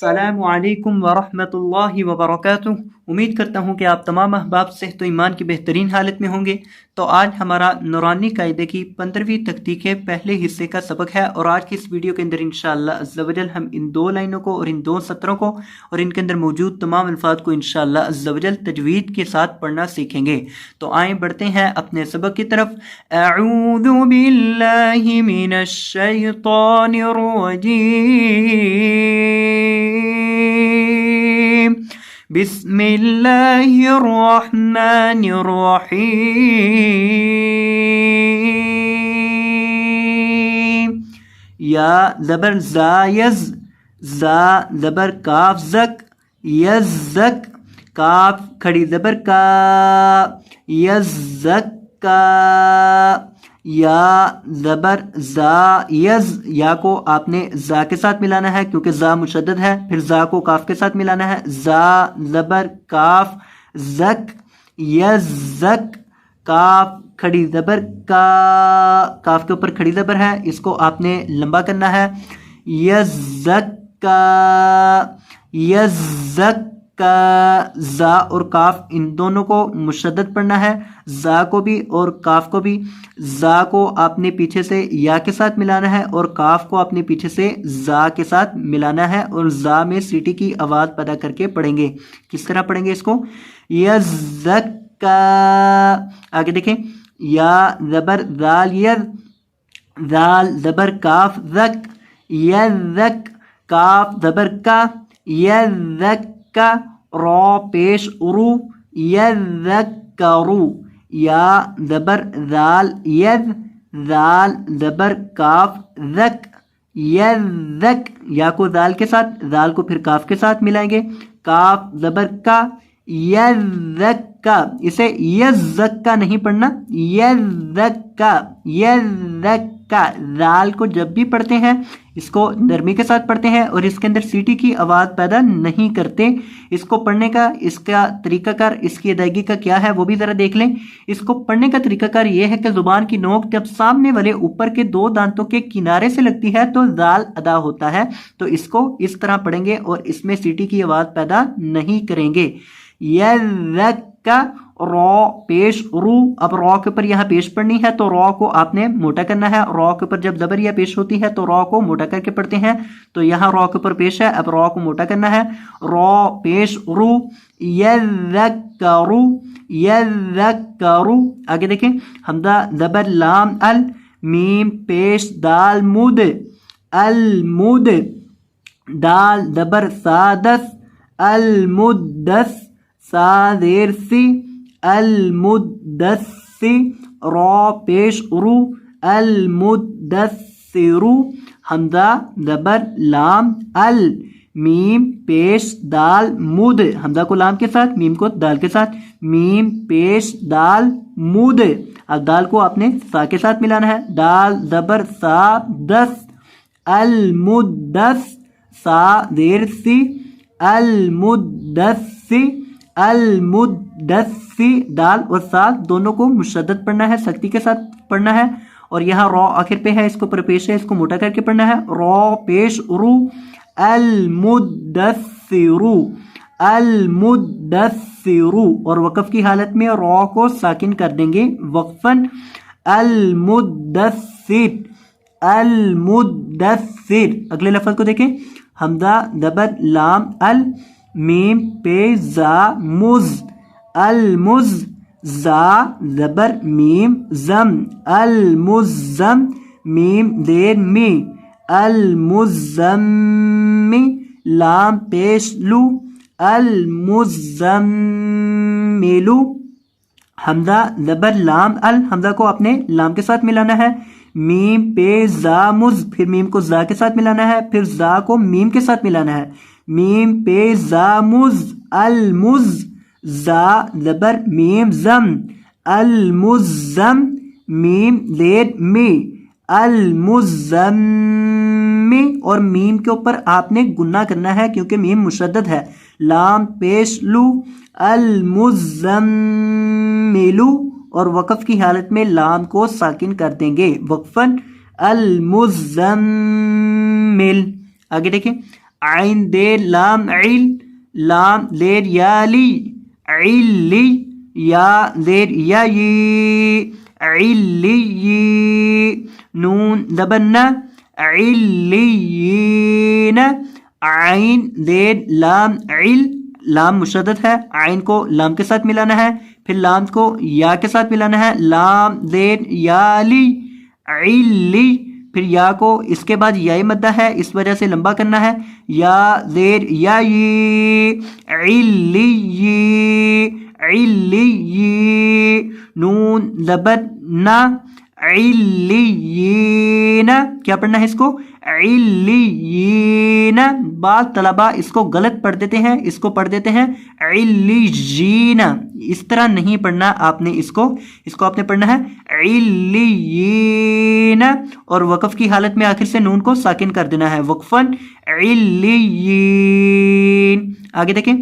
السلام علیکم ورحمۃ اللہ وبرکاتہ۔ امید کرتا ہوں کہ آپ تمام احباب صحت و ایمان کی بہترین حالت میں ہوں گے۔ تو آج ہمارا نورانی قاعدے کی 15ویں تختیق کے پہلے حصے کا سبق ہے، اور آج کی اس ویڈیو کے اندر انشاءاللہ عز و جل ہم ان 2 لائنوں کو اور ان 2 سطروں کو اور ان کے اندر موجود تمام الفاظ کو انشاءاللہ عز و جل تجوید کے ساتھ پڑھنا سیکھیں گے۔ تو آئیں بڑھتے ہیں اپنے سبق کی طرف۔ اعوذ باللہ من الشیطان الرجیم، بسم اللہ الرحمن الرحیم۔ یا زبر زایز، زا زبر کاف زک، یزک، کاف کھڑی زبر کا، یزک کا۔ یا زبر زا یز، یا کو آپ نے زا کے ساتھ ملانا ہے کیونکہ زا مشدد ہے، پھر زا کو کاف کے ساتھ ملانا ہے، زا زبر کاف زک، یزک، کاف کھڑی زبر کا، کاف کے اوپر کھڑی زبر ہے، اس کو آپ نے لمبا کرنا ہے، یزک کا، یزک کا۔ زا اور کاف ان دونوں کو مشدد پڑھنا ہے، زا کو بھی اور کاف کو بھی۔ زا کو آپ نے پیچھے سے یا کے ساتھ ملانا ہے اور کاف کو آپ نے پیچھے سے زا کے ساتھ ملانا ہے، اور زا میں سیٹی کی آواز پیدا کر کے پڑھیں گے۔ کس طرح پڑھیں گے اس کو؟ یزکا۔ آگے دیکھیں، یا زبر ذال ید، ذال زبر کاف زک، یزک، کاف زبر کا، یزک کا، رو پیش ارو، یذکرو۔ یا زبر ذال ید، ذال زبر کاف زک، یذک، یا کو ذال کے ساتھ، ذال کو پھر کاف کے ساتھ ملائیں گے، کاف زبر کا، یذکا۔ اسے یزکا نہیں پڑھنا، یزکا، یزکا۔ ذال کو جب بھی پڑھتے ہیں اس کو نرمی کے ساتھ پڑھتے ہیں اور اس کے اندر سیٹی کی آواز پیدا نہیں کرتے۔ اس کو پڑھنے کا، اس کا طریقہ کار، اس کی ادائیگی کا کیا ہے وہ بھی ذرا دیکھ لیں۔ اس کو پڑھنے کا طریقہ کار یہ ہے کہ زبان کی نوک جب سامنے والے اوپر کے 2 دانتوں کے کنارے سے لگتی ہے تو ذال ادا ہوتا ہے، تو اس کو اس طرح پڑھیں گے اور اس میں سیٹی کی آواز پیدا نہیں کریں گے۔ یذکا، رو پیش رو۔ اب رو کے اوپر یہاں پیش پڑھنی ہے تو رو کو آپ نے موٹا کرنا ہے، رو کے اوپر جب زبر یا پیش ہوتی ہے تو رو کو موٹا کر کے پڑھتے ہیں، تو یہاں رو کے اوپر پیش ہے، اب رو کو موٹا کرنا ہے، رو پیش رو، یذکرو، یذکرو۔ آگے دیکھیں، حمزہ زبر لام ال، میم پیش دال مود، المود، دال زبر سادس، المدس، سا زیر سی، المدثی، رو پیش رو، المدثرو۔ حمزہ زبر لام ال، میم پیش دال مود، حمزہ کو لام کے ساتھ، میم کو دال کے ساتھ، میم پیش دال مود۔ اب دال کو آپ نے سا کے ساتھ ملانا ہے، دال زبر سا دس، المدس، سا زیر سی، المدثی، المدثی۔ دال اور سا دونوں کو مشدد پڑھنا ہے، سختی کے ساتھ پڑھنا ہے، اور یہاں رو آخر پہ ہے، اس کو پر پیش ہے، اس کو موٹا کر کے پڑھنا ہے، رو پیش رو، المدثرو، المدثرو۔ اور وقف کی حالت میں رو کو ساکن کر دیں گے وقفاً، المدثر، المدثر۔ اگلے لفظ کو دیکھیں، حمزہ زبر لام ال، میم پہ زا مز، المز، زا زبر میم زم، المزم، میم زیر می، المزمی، لام پیش لو، المزملو۔ حمزہ زبر لام ال، حمزہ کو اپنے لام کے ساتھ ملانا ہے، میم پہ زا مز، پھر میم کو زا کے ساتھ ملانا ہے، پھر زا کو میم کے ساتھ ملانا ہے، میم پہ زا مز، المز، زا زبر میم زم، المزم، میم زیر می، المزمی۔ اور میم کے اوپر آپ نے گنہ کرنا ہے کیونکہ میم مشدد ہے، لام پیش لو، المزملو، اور وقف کی حالت میں لام کو ساکن کر دیں گے وقفاً، المزمل۔ آگے دیکھیں، عین دیر لام عل لام دیر یالی علی یا دیر یی علی نون دبنا علیین عین دیر لام عل لام مشدد ہے عین کو لام کے ساتھ ملانا ہے پھر لام کو یا کے ساتھ ملانا ہے لام دیر یالی علی پھر یا کو اس کے بعد یا مدہ ہے اس وجہ سے لمبا کرنا ہے یا زیر یائی علی علی نون زبر نا علیین کیا پڑھنا ہے اس کو علیین بعض طلبہ اس کو غلط پڑھ دیتے ہیں اس کو پڑھ دیتے ہیں علیین اس طرح نہیں پڑھنا آپ نے اس کو آپ نے پڑھنا ہے علیین اور وقف کی حالت میں آخر سے نون کو ساکن کر دینا ہے وقفاً علیین آگے دیکھیں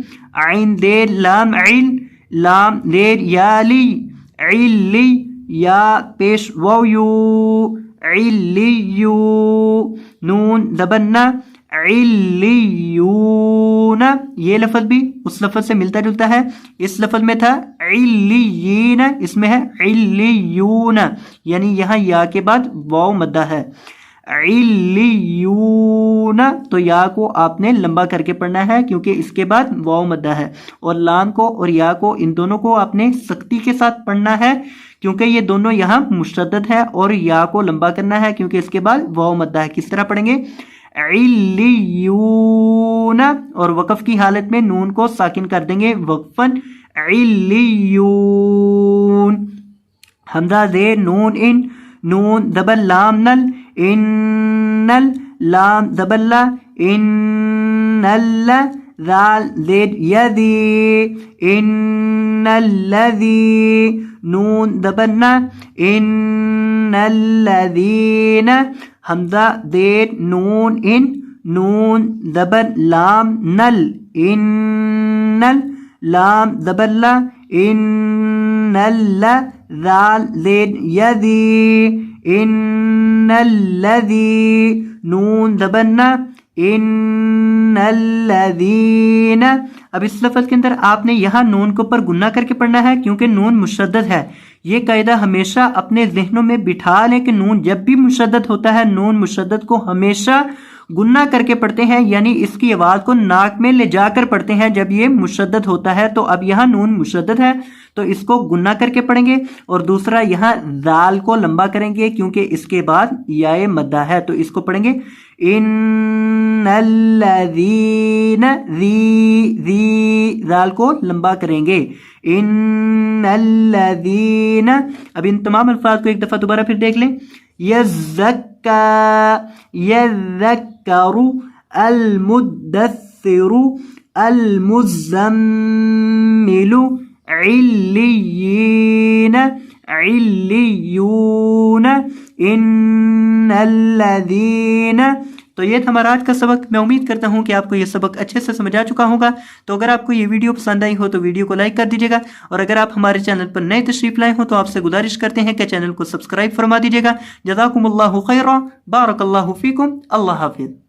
عین دیر لام عل لام دیر یالی علی یا پیش واو یو علیو نون دبنا علیون یہ لفظ بھی اس لفظ سے ملتا جلتا ہے اس لفظ میں تھا علیین اس میں ہے علیون یعنی یہاں یا کے بعد واو مدہ ہے علیون تو یا کو آپ نے لمبا کر کے پڑھنا ہے کیونکہ اس کے بعد واو مدہ ہے اور لام کو اور یا کو ان دونوں کو آپ نے سختی کے ساتھ پڑھنا ہے کیونکہ یہ دونوں یہاں مشدد ہے اور یا کو لمبا کرنا ہے کیونکہ اس کے بعد واو مدہ ہے کس طرح پڑھیں گے علیون اور وقف کی حالت میں نون کو ساکن کر دیں گے وقفاً علیون حمزہ زیر نون ان نون دبل لام نل ان لام دبل لا ان ذال زیر یذی ان الذی نون دبنا ان الذین حمزہ زیر نون ان نون دبر لام نل ان لام دبر لا ان ذال زیر یذی ان الذی نون دبنا ان الذین اب اس لفظ کے اندر آپ نے یہاں نون کو پر گنہ کر کے پڑھنا ہے کیونکہ نون مشدد ہے یہ قاعدہ ہمیشہ اپنے ذہنوں میں بٹھا لیں کہ نون جب بھی مشدد ہوتا ہے نون مشدد کو ہمیشہ گنہ کر کے پڑھتے ہیں یعنی اس کی آواز کو ناک میں لے جا کر پڑھتے ہیں جب یہ مشدد ہوتا ہے تو اب یہاں نون مشدد ہے تو اس کو گنہ کر کے پڑھیں گے اور دوسرا یہاں ذال کو لمبا کریں گے کیونکہ اس کے بعد یا مدہ ہے تو اس کو پڑھیں گے ان الذین ذی ذال کو لمبا کریں گے ان الذین اب ان تمام الفاظ کو ایک دفعہ دوبارہ پھر دیکھ لیں یذکر المدثر المزمل علیین علیون ان الذین تو یہ تھا ہمارا آج کا سبق میں امید کرتا ہوں کہ آپ کو یہ سبق اچھے سے سمجھا چکا ہوگا تو اگر آپ کو یہ ویڈیو پسند آئی ہو تو ویڈیو کو لائک کر دیجیے گا اور اگر آپ ہمارے چینل پر نئے تشریف لائے ہوں تو آپ سے گزارش کرتے ہیں کہ چینل کو سبسکرائب فرما دیجیے گا جزاکم اللہ خیرا بارک اللہ فیکم اللہ حافظ